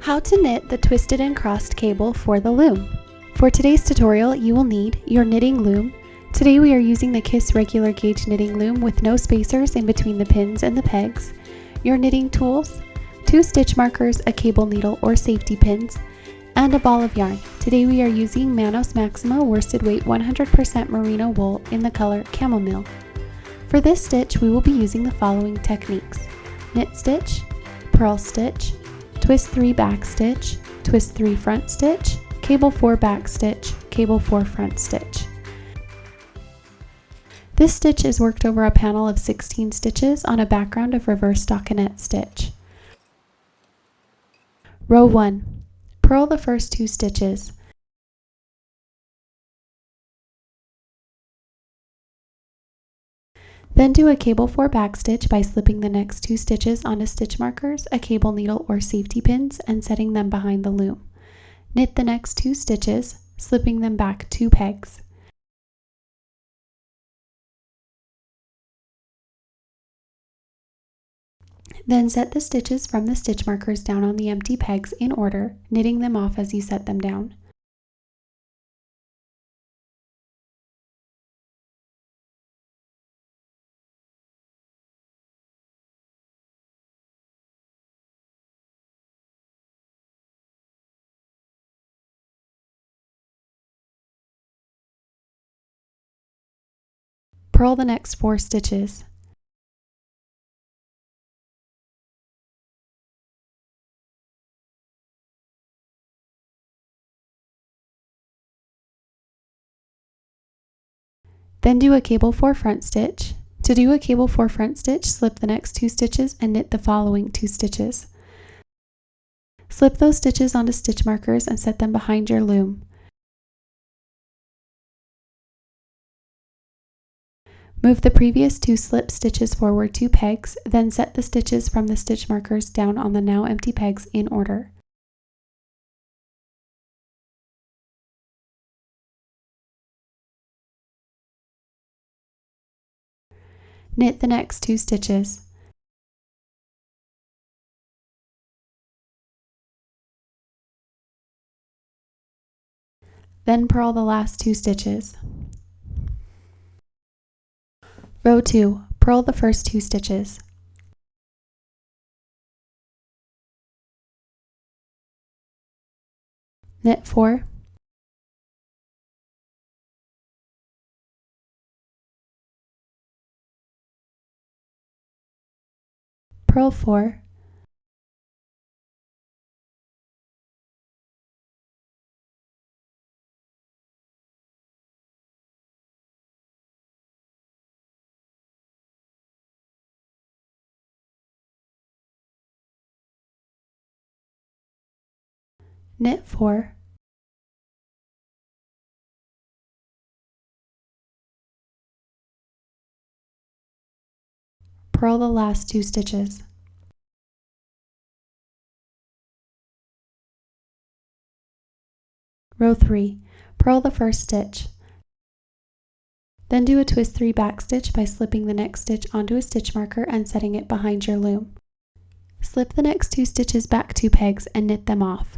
How to knit the twisted and crossed cable for the loom. For today's tutorial, you will need your knitting loom. Today we are using the Kiss regular gauge knitting loom with no spacers in between the pins and the pegs, your knitting tools, 2 stitch markers, a cable needle or safety pins, and a ball of yarn. Today we are using Manos Maxima worsted weight 100% merino wool in the color chamomile. For this stitch, we will be using the following techniques: knit stitch, purl stitch, twist 3 back stitch, twist 3 front stitch, cable 4 back stitch, cable 4 front stitch. This stitch is worked over a panel of 16 stitches on a background of reverse stockinette stitch. Row 1. Purl the first 2 stitches. Then do a cable 4 back stitch by slipping the next 2 stitches onto stitch markers, a cable needle or safety pins, and setting them behind the loom. Knit the next 2 stitches, slipping them back 2 pegs. Then set the stitches from the stitch markers down on the empty pegs in order, knitting them off as you set them down. Purl the next 4 stitches. Then do a cable 4 front stitch. To do a cable 4 front stitch, slip the next 2 stitches and knit the following 2 stitches. Slip those stitches onto stitch markers and set them behind your loom. Move the previous 2 slip stitches forward 2 pegs, then set the stitches from the stitch markers down on the now empty pegs in order. Knit the next 2 stitches. Then purl the last 2 stitches. Row 2. Purl the first 2 stitches. Knit 4. Purl 4. Knit 4. Purl the last 2 stitches. Row 3. Purl the first stitch. Then do a twist 3 back stitch by slipping the next stitch onto a stitch marker and setting it behind your loom. Slip the next 2 stitches back 2 pegs and knit them off.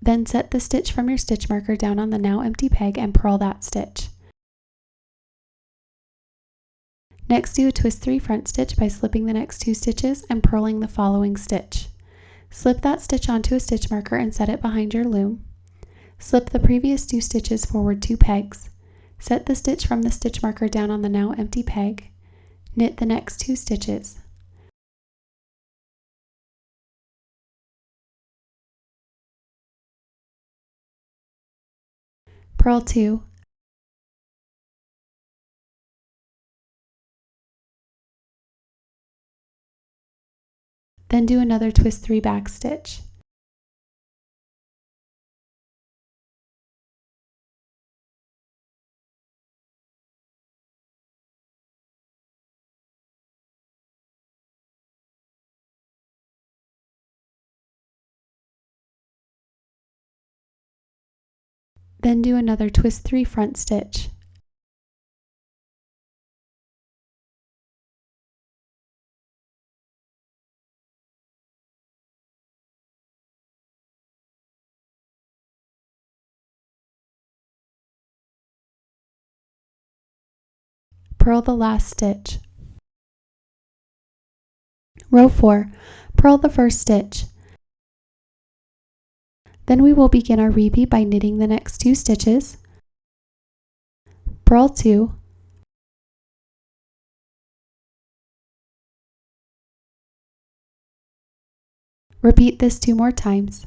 Then set the stitch from your stitch marker down on the now empty peg and purl that stitch. Next, do a twist 3 front stitch by slipping the next 2 stitches and purling the following stitch. Slip that stitch onto a stitch marker and set it behind your loom. Slip the previous 2 stitches forward 2 pegs. Set the stitch from the stitch marker down on the now empty peg. Knit the next 2 stitches. Purl 2. Then do another twist 3 back stitch. Then do another twist 3 front stitch. purl the last stitch. Row 4, purl the first stitch. Then we will begin our repeat by knitting the next 2 stitches, purl 2, repeat this 2 more times.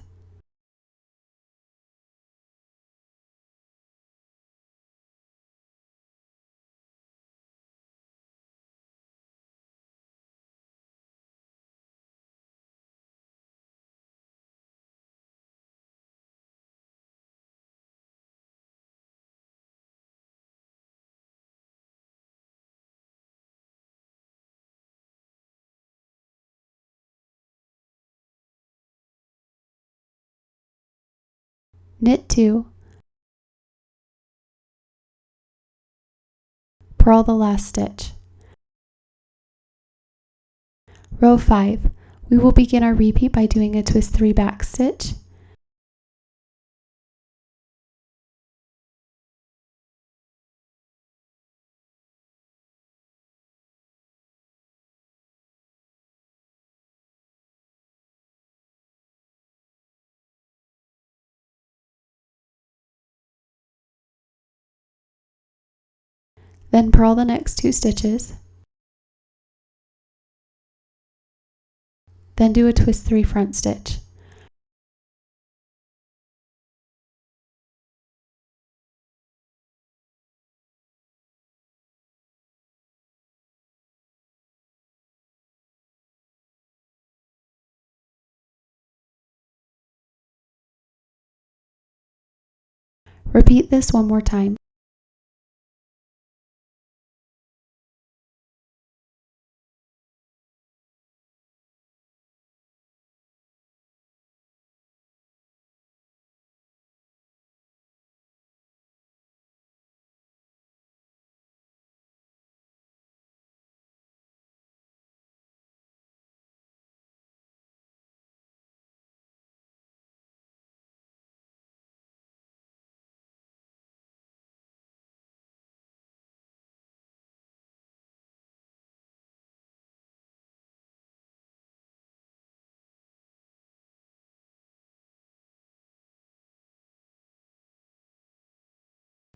Knit 2, purl the last stitch. Row 5, we will begin our repeat by doing a twist 3 back stitch, then purl the next 2 stitches, then do a twist 3 front stitch. Repeat this 1 more time.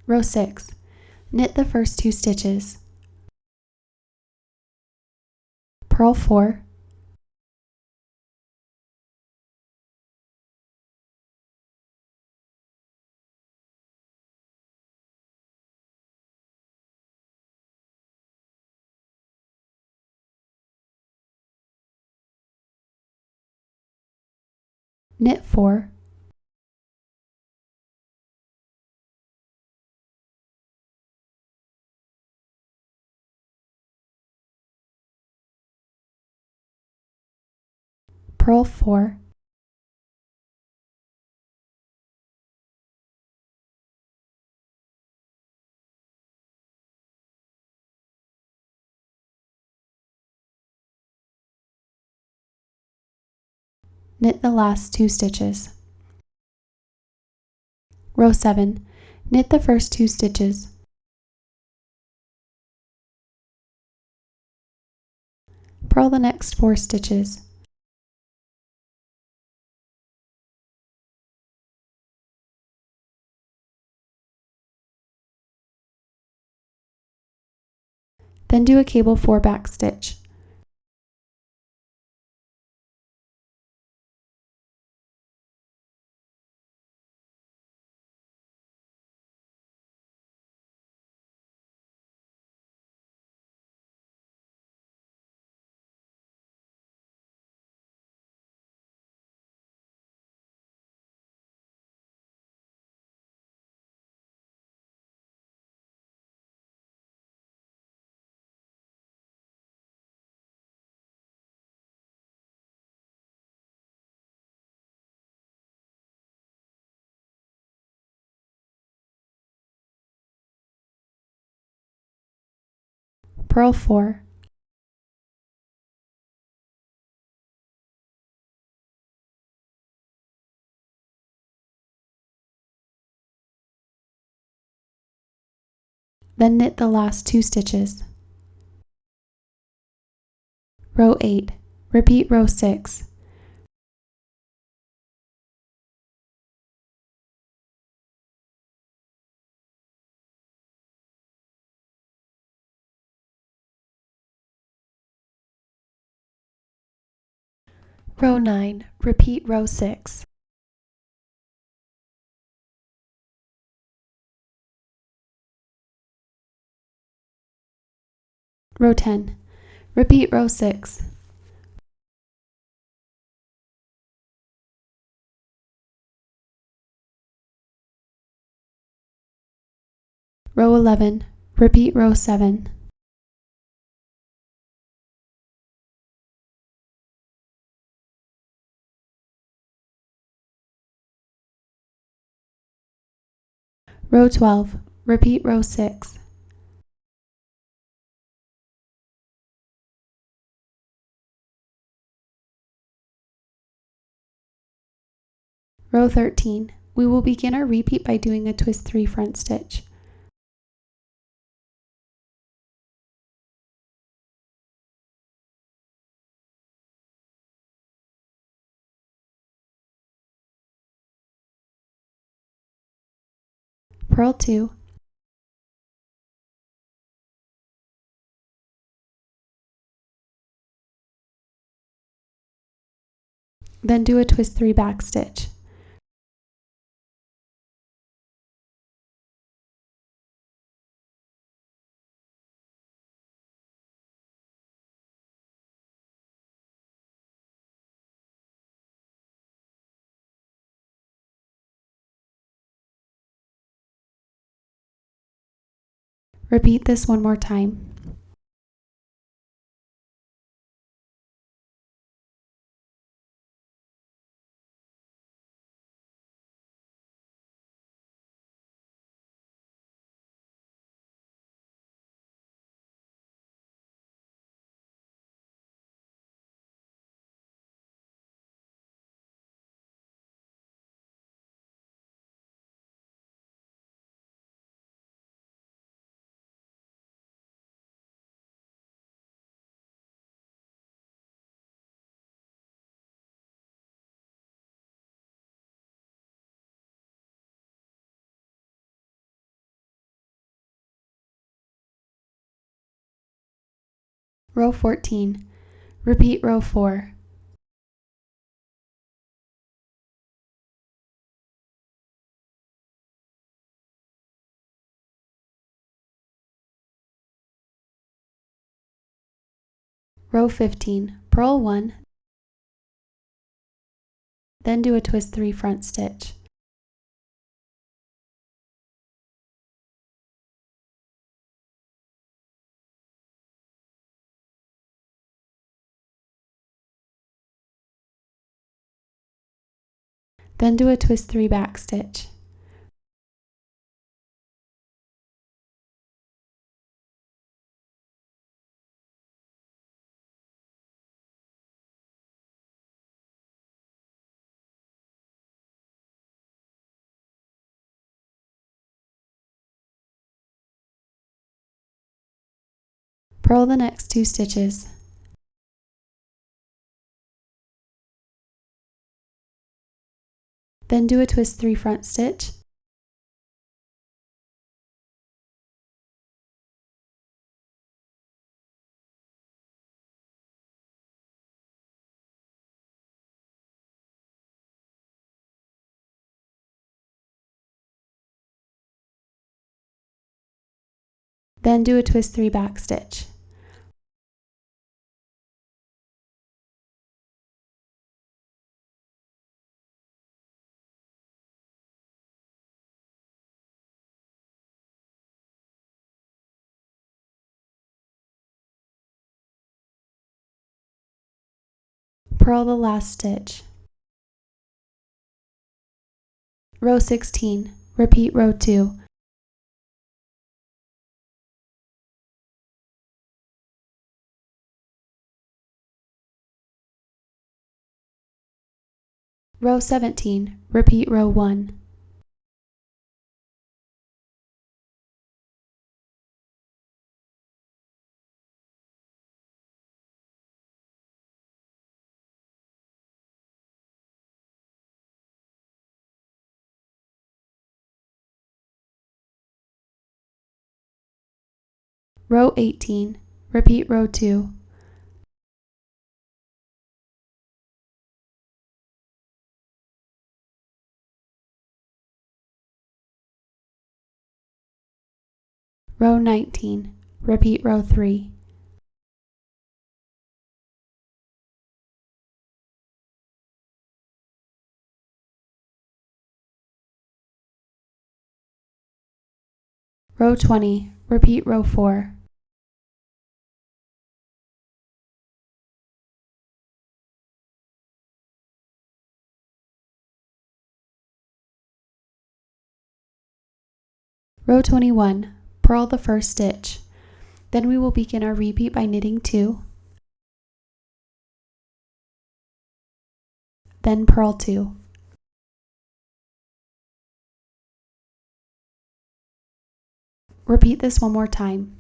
Row 6, knit the first 2 stitches, purl 4, knit 4, purl 4, knit the last 2 stitches. Row 7, knit the first 2 stitches, purl the next 4 stitches, then do a cable 4 back stitch. Purl 4, then knit the last 2 stitches. Row 8. Repeat row 6. Row 9. Repeat row 6. Row 10. Repeat row 6. Row 11. Repeat row 7. Row 12. Repeat row 6. Row 13. We will begin our repeat by doing a twist 3 front stitch. Purl 2. Then do a twist 3 back stitch. Repeat this one more time. Row 14. Repeat row 4. Row 15. Purl 1. Then do a twist 3 front stitch. Then do a twist 3 back stitch. Purl the next 2 stitches. Then do a twist 3 front stitch. Then do a twist 3 back stitch. Purl the last stitch. Row 16. Repeat row 2. Row 17. Repeat row 1. Row 18. Repeat row 2. Row 19. Repeat row 3. Row 20. Repeat row 4. Row 21. Purl the first stitch. Then we will begin our repeat by knitting 2, then purl 2. Repeat this one more time.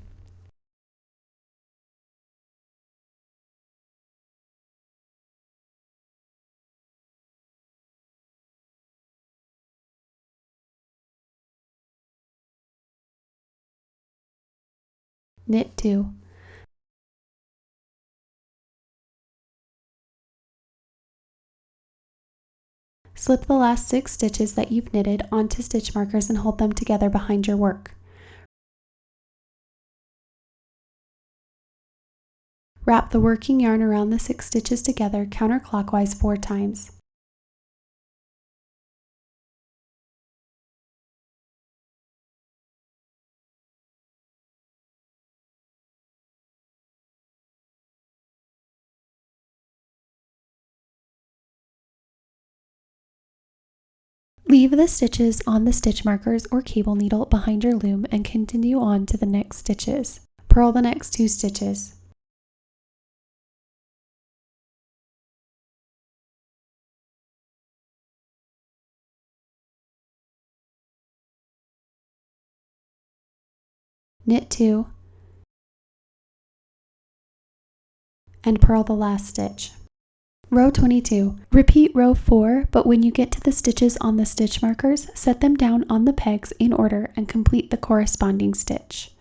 Knit 2. Slip the last 6 stitches that you've knitted onto stitch markers and hold them together behind your work. Wrap the working yarn around the 6 stitches together counterclockwise 4 times. Leave the stitches on the stitch markers or cable needle behind your loom and continue on to the next stitches. Purl the next 2 stitches. Knit 2 and purl the last stitch. Row 22. Repeat row 4, but when you get to the stitches on the stitch markers, set them down on the pegs in order and complete the corresponding stitch.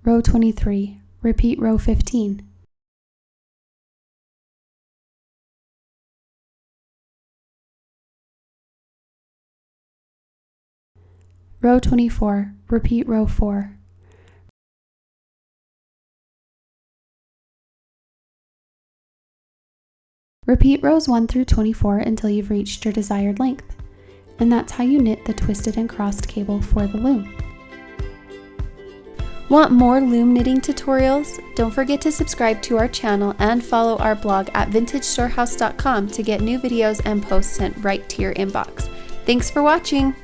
Row 23, repeat row 15. Row 24, repeat row 4. Repeat rows 1 through 24 until you've reached your desired length. And that's how you knit the twisted and crossed cable for the loom. Want more loom knitting tutorials? Don't forget to subscribe to our channel and follow our blog at vintagestorehouse.com to get new videos and posts sent right to your inbox. Thanks for watching!